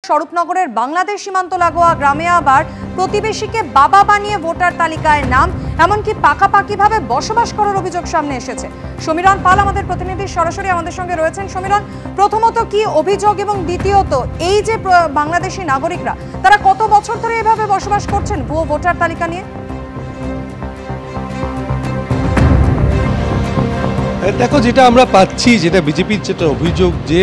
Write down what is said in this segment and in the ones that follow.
স্বরূপনগরের বাংলাদেশ সীমান্ত লাগোয়া গ্রামে আবার প্রতিবেশীকে বাবা বানিয়ে ভোটার তালিকায় নাম, এমনকি পাকাপাকিভাবে বসবাস করার অভিযোগ সামনে এসেছে। সমীরণ পাল আমাদের প্রতিনিধি সরাসরি আমাদের সঙ্গে রয়েছেন। সমীরণ, প্রথমত কি অভিযোগ এবং দ্বিতীয়ত এই যে বাংলাদেশি নাগরিকরা তারা কত বছর ধরে এভাবে বসবাস করছেন ভুয়ো ভোটার তালিকা নিয়ে? দেখো, যেটা আমরা পাচ্ছি, যেটা বিজেপির যেটা অভিযোগ, যে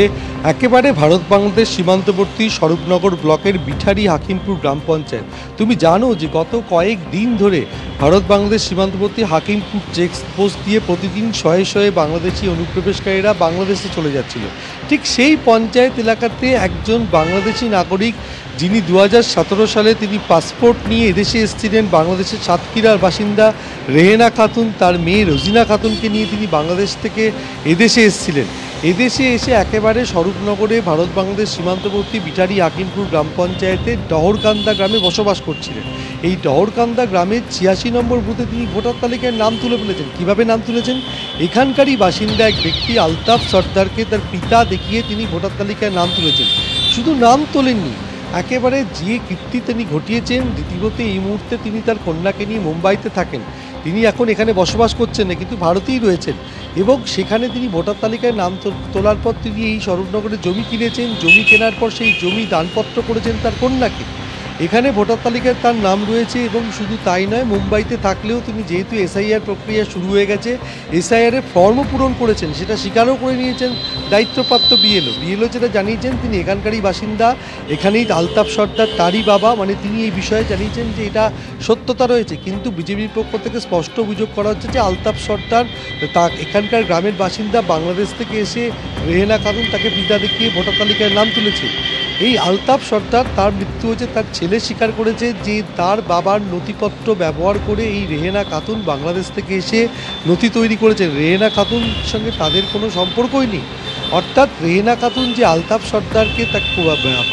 একেবারে ভারত বাংলাদেশ সীমান্তবর্তী স্বরূপনগর ব্লকের বিঠারি হাকিমপুর গ্রাম পঞ্চায়েত। তুমি জানো যে গত কয়েক দিন ধরে ভারত বাংলাদেশ সীমান্তবর্তী হাকিমপুর চেকপোস্ট দিয়ে প্রতিদিন শয়ে শয়ে বাংলাদেশি অনুপ্রবেশকারীরা বাংলাদেশে চলে যাচ্ছিল। ঠিক সেই পঞ্চায়েত এলাকাতে একজন বাংলাদেশি নাগরিক, যিনি 2017 সালে তিনি পাসপোর্ট নিয়ে এদেশে এসেছিলেন, বাংলাদেশের সাতক্ষীরার বাসিন্দা রেহেনা খাতুন, তার মেয়ে রোজিনা খাতুনকে নিয়ে তিনি বাংলাদেশ থেকে এদেশে এসেছিলেন। এদেশে এসে একেবারে স্বরূপনগরে ভারত বাংলাদেশ সীমান্তবর্তী বিঠারি হাকিমপুর গ্রাম পঞ্চায়েতের ডহরকান্দা গ্রামে বসবাস করছিলেন। এই ডহরকান্দা গ্রামের 86 নম্বর বুথে তিনি ভোটার তালিকায় নাম তুলে ফেলেছেন। কীভাবে নাম তুলেছেন? এখানকারই বাসিন্দা এক ব্যক্তি আলতাফ সর্দারকে তার পিতা দেখিয়ে তিনি ভোটার তালিকায় নাম তুলেছেন। শুধু নাম তোলেননি, একেবারে যে কীর্তি তিনি ঘটিয়েছেন। দ্বিতীয়ত এই মুহূর্তে তিনি তার কন্যাকে নিয়ে মুম্বাইতে থাকেন। তিনি এখন এখানে বসবাস করছেন না, কিন্তু ভারতেই রয়েছেন, এবং সেখানে তিনি ভোটার তালিকায় নাম তোলার পর তিনি এই স্বরূপনগরে জমি কিনেছেন। জমি কেনার পর সেই জমি দানপত্র করেছেন তার কন্যাকে। এখানে ভোটার তালিকায় তার নাম রয়েছে, এবং শুধু তাই নয়, মুম্বাইতে থাকলেও তিনি, যেহেতু এসআইআর প্রক্রিয়া শুরু হয়ে গেছে, এসআইআরের ফর্মও পূরণ করেছেন, সেটা স্বীকারও করে নিয়েছেন দায়িত্বপ্রাপ্ত বিএলও যেটা জানিয়েছেন তিনি এখানকারই বাসিন্দা, এখানেই আলতাফ সর্দার তারই বাবা, মানে তিনি এই বিষয়ে জানিয়েছেন যে এটা সত্যতা রয়েছে। কিন্তু বিজেপির পক্ষ থেকে স্পষ্ট অভিযোগ করা হচ্ছে যে আলতাফ সর্দার তা এখানকার গ্রামের বাসিন্দা, বাংলাদেশ থেকে এসে রেহেনা খাতুন তাকে পিতা দেখিয়ে ভোটার তালিকায় নাম তুলেছে। এই আলতাফ সর্দার, তার মৃত্যু হয়েছে, তার ছেলে স্বীকার করেছে যে তার বাবার নথিপত্র ব্যবহার করে এই রেহেনা খাতুন বাংলাদেশ থেকে এসে নথি তৈরি করেছেন। রেহেনা খাতুন সঙ্গে তাদের কোনো সম্পর্কই নেই। অর্থাৎ রেহেনা খাতুন যে আলতাফ সর্দারকে তার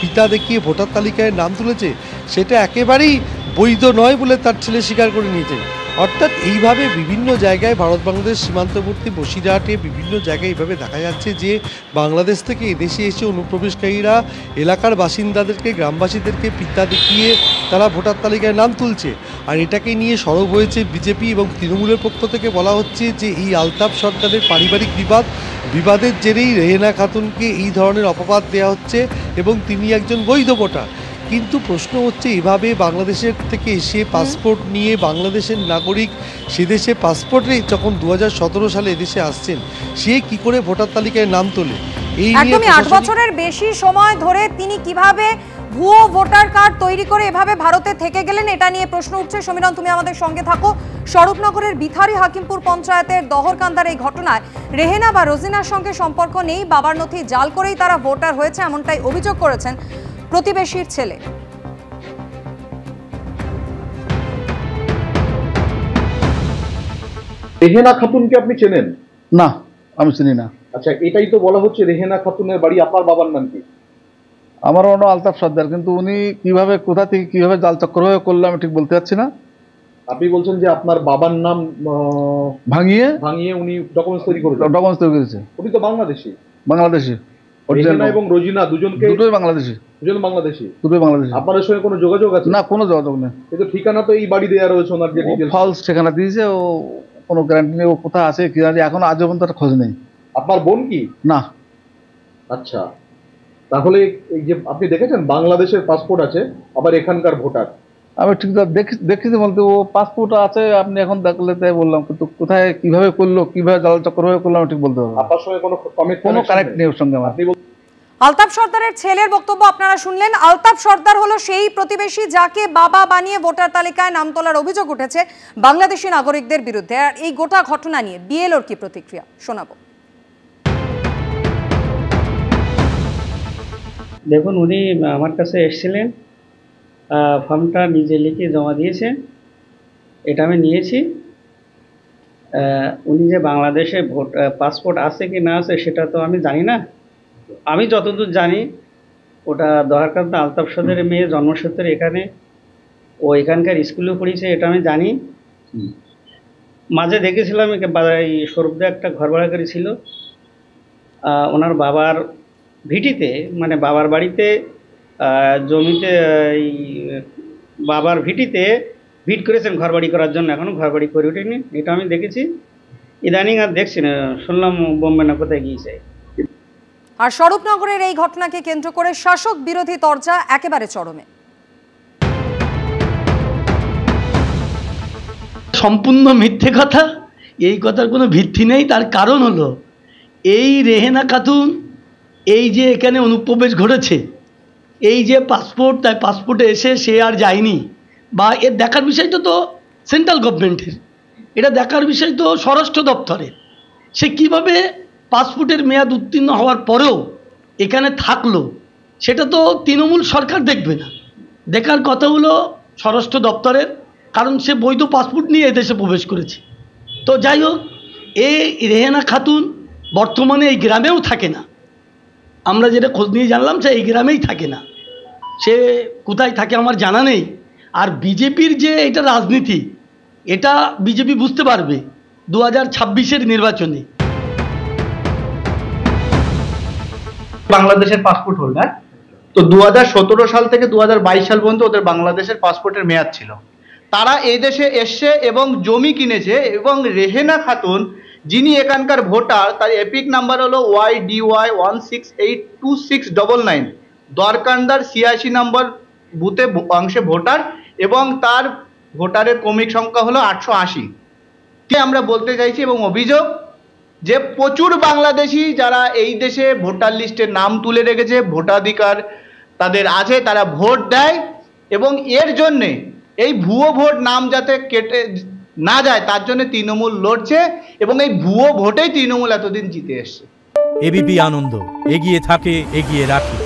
পিতা দেখিয়ে ভোটার তালিকায় নাম তুলেছে, সেটা একেবারেই বৈধ নয় বলে তার ছেলে স্বীকার করে নিয়েছেন। অর্থাৎ এইভাবে বিভিন্ন জায়গায় ভারত বাংলাদেশ সীমান্তবর্তী বসিরহাটে বিভিন্ন জায়গায় এইভাবে দেখা যাচ্ছে যে বাংলাদেশ থেকে এদেশে এসে অনুপ্রবেশকারীরা এলাকার বাসিন্দাদেরকে, গ্রামবাসীদেরকে পিতা দেখিয়ে তারা ভোটার তালিকায় নাম তুলছে। আর এটাকে নিয়ে সরব হয়েছে বিজেপি এবং তৃণমূলের পক্ষ থেকে বলা হচ্ছে যে এই আলতাফ সর্দারের পারিবারিক বিবাদের জেরেই রেহেনা খাতুনকে এই ধরনের অপবাদ দেওয়া হচ্ছে, এবং তিনি একজন বৈধ ভোটার। কিন্তু প্রশ্ন হচ্ছে, এভাবে বাংলাদেশের থেকে এসে পাসপোর্ট নিয়ে বাংলাদেশের নাগরিক সে দেশে পাসপোর্টে যখন 2017 সালে এদেশে আসছেন, সে কি করে ভোটার তালিকায় নাম তোলে? এই একদমই 8 বছরের বেশি সময় ধরে তিনি কিভাবে ভুয়ো ভোটার কার্ড তৈরি করে এভাবে ভারতে থেকে গেলেন, এটা নিয়ে প্রশ্ন উঠছে। সমীরণ, তুমি আমাদের সঙ্গে থাকো। স্বরূপনগরের বিঠারি হাকিমপুর পঞ্চায়েতের দহরকান্দার এই ঘটনায় রেহেনা বা রোজিনার সঙ্গে সম্পর্ক নেই, বাবার নথি জাল করেই তারা ভোটার হয়েছে, এমনটাই অভিযোগ করেছেন প্রতিবেশীর ছেলে। রেহেনা খাতুনকে আপনি চেনেন? না, আমি চিনি না। আচ্ছা, এটাই তো বলা হচ্ছে রেহেনা খাতুনের বাড়ি। আপনার বাবার নাম কি? আমার অন্য আলতাফ সর্দার, কিন্তু উনি কিভাবে, কোথা থেকে কিভাবে জাল চক্রভাবে করলো আমি ঠিক বলতে পারছি না। আপনি বলছেন যে আপনার বাবার নাম ভাঙিয়ে উনি ডকুমেন্টস তৈরি করেছেন? ডকুমেন্টস তৈরি করেছে। উনি তো বাংলাদেশি। বাংলাদেশি রেহেনা এবং রোজিনা দুজনকে? দুটোই বাংলাদেশি। দুজন বাংলাদেশি? দুটোই বাংলাদেশি। আপনাদের সঙ্গে কোনো যোগাযোগ আছে? না, কোনো যোগাযোগ নেই। কিন্তু ঠিকানা তো এই বাড়ি দেওয়া রয়েছে ওনার, যে ডিটেইলস ফলস ঠিকানা দিয়েছে। ও কোনো গ্যারান্টি নেই ও কোথায় আছে কি জানি, এখন আজ পর্যন্ত একটা খোঁজ নেই। আপনার বোন কি? না। আচ্ছা, তাহলে এই যে আপনি দেখেছেন বাংলাদেশের পাসপোর্ট আছে, আবার এখানকার ভোটার। আমি ঠিক দেখেছি বলতে, ও পাসপোর্ট আছে, আপনি এখন দেখলে তাই বললাম, কিন্তু কোথায় কিভাবে করলো, কিভাবে জাল চক্রভাবে করলো আমি ঠিক বলতে পারবো। আপনার সঙ্গে কোনো কানেক্ট নেই ওর সঙ্গে আমার। আলতাফ সর্দারের ছেলের বক্তব্য আপনারা শুনলেন। আলতাফ সর্দার হলো সেই প্রতিবেশী যাকে বাবা বানিয়ে ভোটার তালিকায় নাম তোলার অভিযোগ উঠেছে বাংলাদেশি নাগরিকদের বিরুদ্ধে। আর এই গোটা ঘটনা নিয়ে বিএলওর কি প্রতিক্রিয়া শোনাবো। দেখুন, উনি আমার কাছে এসেছিলেন, ফর্মটা নিজে লিখে জমা দিয়েছে, এটা আমি নিয়েছি। উনি যে বাংলাদেশে পাসপোর্ট আছে কি না আছে সেটা তো আমি জানি না। আমি যতদূর জানি, ওটা দহরকান্দা আলতাফ সর্দারের মেয়ে, জন্মসূত্রে এখানে, ও এখানকার স্কুলে পড়েছে, এটা আমি জানি। মাঝে দেখেছিলাম এই স্বরূপদা একটা ঘর ভাড়া করেছিল ওনার বাবার ভিটিতে, মানে বাবার বাড়িতে জমিতে এই বাবার ভিটিতে ভিট করেছেন ঘরবাড়ি করার জন্য, এখনো ঘরবাড়ি করে ওঠেনি, এটা আমি দেখেছি। ইদানিং আর দেখছি না, শুনলাম বোম্বে না কোথায় গিয়েছে। আর স্বরূপনগরের এই ঘটনাকে কেন্দ্র করে শাসক বিরোধী তরজা একেবারে চরমে। সম্পূর্ণ মিথ্যে কথা, এই কথার কোনো ভিত্তি নেই। তার কারণ হলো এই রেহেনা খাতুন এই যে এখানে অনুপ্রবেশ ঘটেছে, এই যে পাসপোর্ট, তাই পাসপোর্টে এসে সে আর যায়নি, বা এর দেখার বিষয় তো সেন্ট্রাল গভর্নমেন্টের, এটা দেখার বিষয় তো স্বরাষ্ট্র দপ্তরের। সে কিভাবে পাসপোর্টের মেয়াদ উত্তীর্ণ হওয়ার পরেও এখানে থাকলো, সেটা তো তৃণমূল সরকার দেখবে না, দেখার কথা হলো স্বরাষ্ট্র দপ্তরের, কারণ সে বৈধ পাসপোর্ট নিয়ে এদেশে প্রবেশ করেছে। তো যাই হোক, এই রেহেনা খাতুন বর্তমানে এই গ্রামেও থাকে না, আমরা যেটা খোঁজ নিয়ে জানলাম সে এই গ্রামেই থাকে না, সে কোথায় থাকে আমার জানা নেই। আর বিজেপির যে এটা রাজনীতি, এটা বিজেপি বুঝতে পারবে 2026-এর নির্বাচনে। বাংলাদেশের পাসপোর্ট হোল্ডার, তো 2017 সাল থেকে 2022 সাল পর্যন্ত ওদের বাংলাদেশের পাসপোর্টের মেয়াদ ছিল। তারা এই দেশে এসছে এবং জমি কিনেছে, এবং রেহেনা খাতুন যিনি এখানকার ভোটার, তার এপিক নাম্বার হলো YDY 1682699, দরকান্দার 86 নম্বর বুথে অংশে ভোটার, এবং তার ভোটারের ক্রমিক সংখ্যা হলো 880। আমরা বলতে চাইছি এবং অভিযোগ যে প্রচুর বাংলাদেশি যারা এই দেশে ভোটার লিস্টে নাম তুলে রেখেছে, ভোটাধিকার তাদের আছে, তারা ভোট দেয়, এবং এর জন্যে এই ভুয়ো ভোট নাম যাতে কেটে না যায় তার জন্য তৃণমূল লড়ছে, এবং এই ভুয়ো ভোটেই তৃণমূল এতদিন জিতে এসছে। এবিপি আনন্দ, এগিয়ে থাকে, এগিয়ে রাখে।